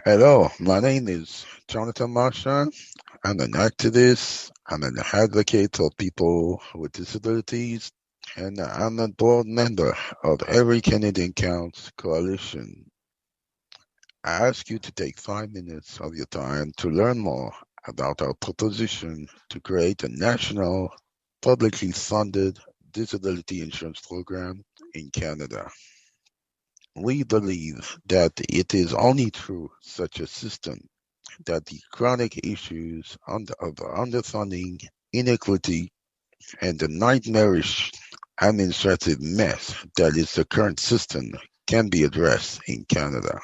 Hello, my name is Jonathan Marchand. I'm an activist. I'm an advocate for people with disabilities, and I'm a board member of Every Canadian Counts Coalition. I ask you to take 5 minutes of your time to learn more about our proposition to create a national, publicly funded disability insurance program in Canada. We believe that it is only through such a system that the chronic issues of underfunding, inequity, and the nightmarish administrative mess that is the current system can be addressed in Canada.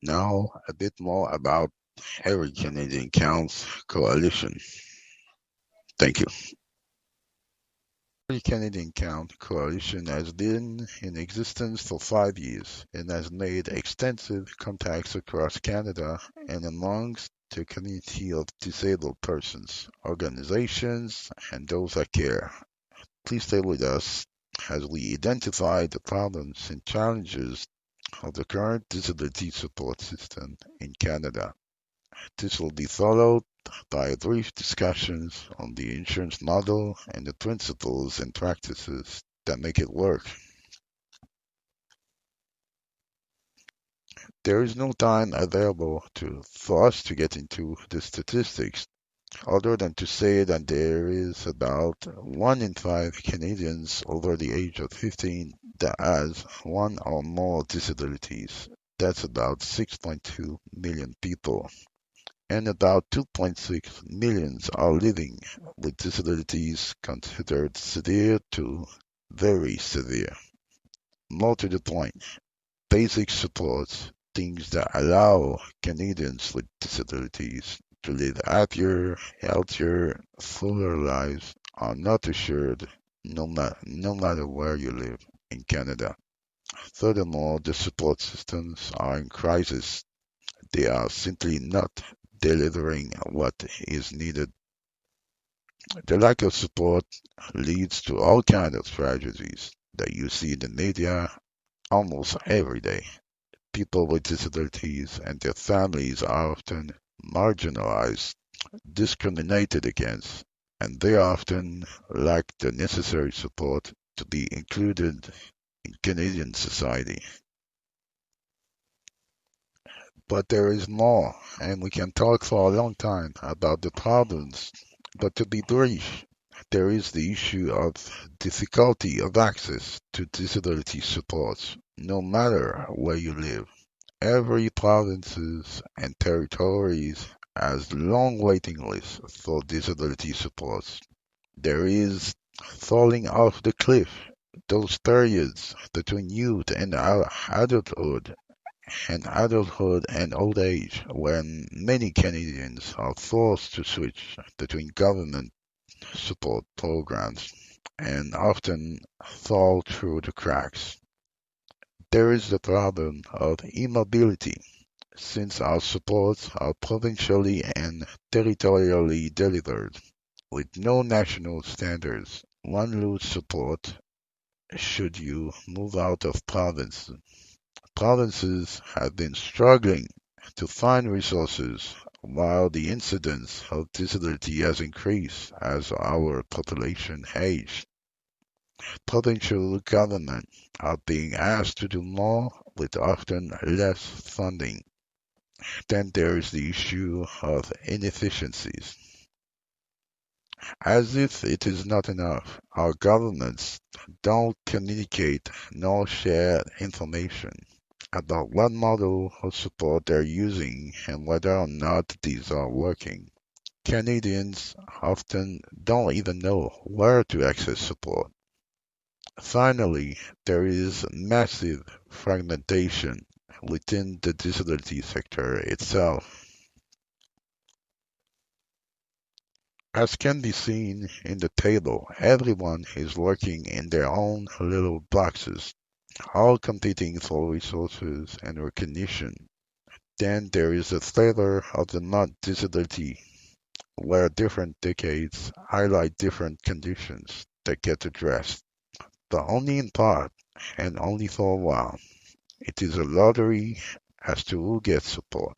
Now, a bit more about Every Canadian Counts Coalition. Thank you. The Canadian Count Coalition has been in existence for 5 years and has made extensive contacts across Canada and amongst the community of disabled persons, organizations, and those that care. Please stay with us as we identify the problems and challenges of the current disability support system in Canada. This will be followed by brief discussions on the insurance model and the principles and practices that make it work. There is no time available for us to get into the statistics, other than to say that there is about 1 in 5 Canadians over the age of 15 that has one or more disabilities. That's about 6.2 million people. And about 2.6 millions are living with disabilities considered severe to very severe. More to the point, basic supports, things that allow Canadians with disabilities to live happier, healthier, fuller lives are not assured no matter where you live in Canada. Furthermore, the support systems are in crisis. They are simply not delivering what is needed. The lack of support leads to all kinds of tragedies that you see in the media almost every day. People with disabilities and their families are often marginalized, discriminated against, and they often lack the necessary support to be included in Canadian society. But there is more, and we can talk for a long time about the problems. But to be brief, there is the issue of difficulty of access to disability supports, no matter where you live. Every provinces and territories has long waiting lists for disability supports. There is falling off the cliff, those periods between youth and adulthood and old age when many Canadians are forced to switch between government support programs and often fall through the cracks. There is the problem of immobility, since our supports are provincially and territorially delivered, with no national standards. One lose support should you move out of province. Provinces have been struggling to find resources while the incidence of disability has increased as our population aged. Provincial governments are being asked to do more with often less funding. Then there is the issue of inefficiencies. As if it is not enough, our governments don't communicate nor share information about what model of support they're using and whether or not these are working. Canadians often don't even know where to access support. Finally, there is massive fragmentation within the disability sector itself. As can be seen in the table, everyone is working in their own little boxes, all competing for resources and recognition. Then there is a flavor of the month disability, where different decades highlight different conditions that get addressed, but only in part and only for a while. It is a lottery as to who gets support.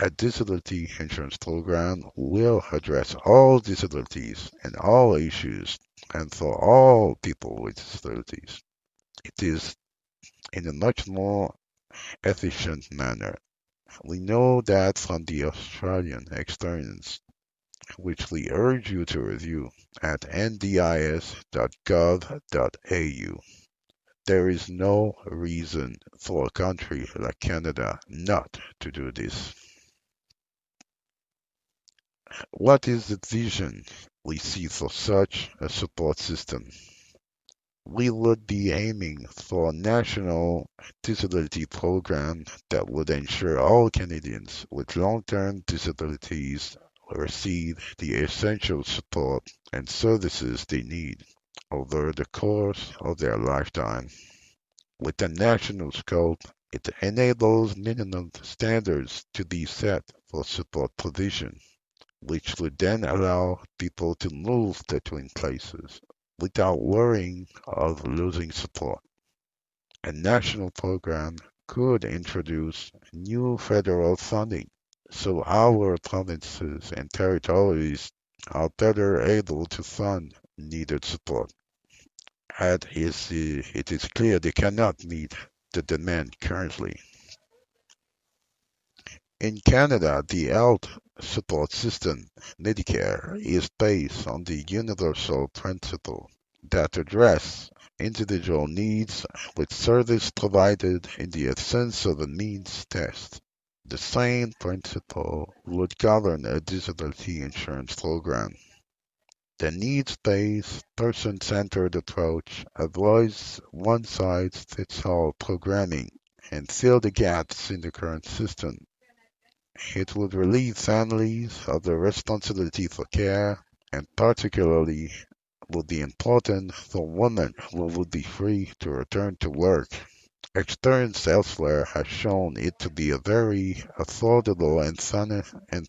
A disability insurance program will address all disabilities and all issues and for all people with disabilities. It is in a much more efficient manner. We know that from the Australian experience, which we urge you to review at ndis.gov.au. There is no reason for a country like Canada not to do this. What is the vision we see for such a support system? We would be aiming for a national disability program that would ensure all Canadians with long-term disabilities receive the essential support and services they need over the course of their lifetime. With a national scope, it enables minimum standards to be set for support provision, which would then allow people to move between places without worrying of losing support. A national program could introduce new federal funding so our provinces and territories are better able to fund needed support. As it is clear they cannot meet the demand currently. In Canada, the health support system, Medicare, is based on the universal principle that address individual needs with service provided in the absence of a means test. The same principle would govern a disability insurance program. The needs-based, person-centered approach avoids one-size-fits-all programming and fill the gaps in the current system. It would relieve families of the responsibility for care, and particularly would be important for women who would be free to return to work. Experience elsewhere has shown it to be a very affordable and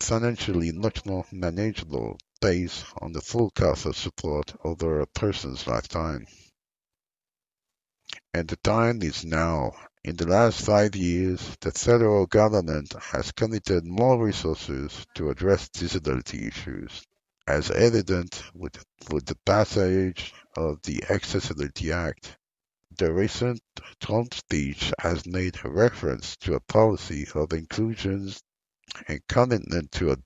financially much more manageable based on the full cost of support over a person's lifetime. And the time is now. In the last 5 years, the federal government has committed more resources to address disability issues, as evident with the passage of the Accessibility Act. The recent Trump speech has made reference to a policy of inclusion and commitment to a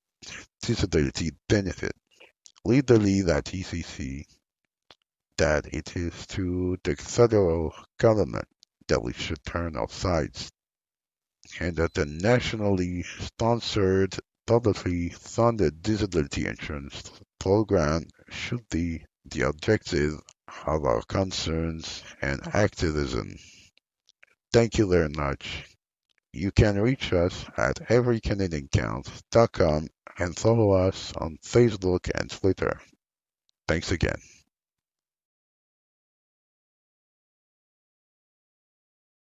disability benefit. We believe at ECC that it is to the federal government that we should turn our sights, and that the nationally sponsored, publicly funded disability insurance program should be the objective of our concerns and activism. Thank you very much. You can reach us at everycanadiancount.com and follow us on Facebook and Twitter. Thanks again.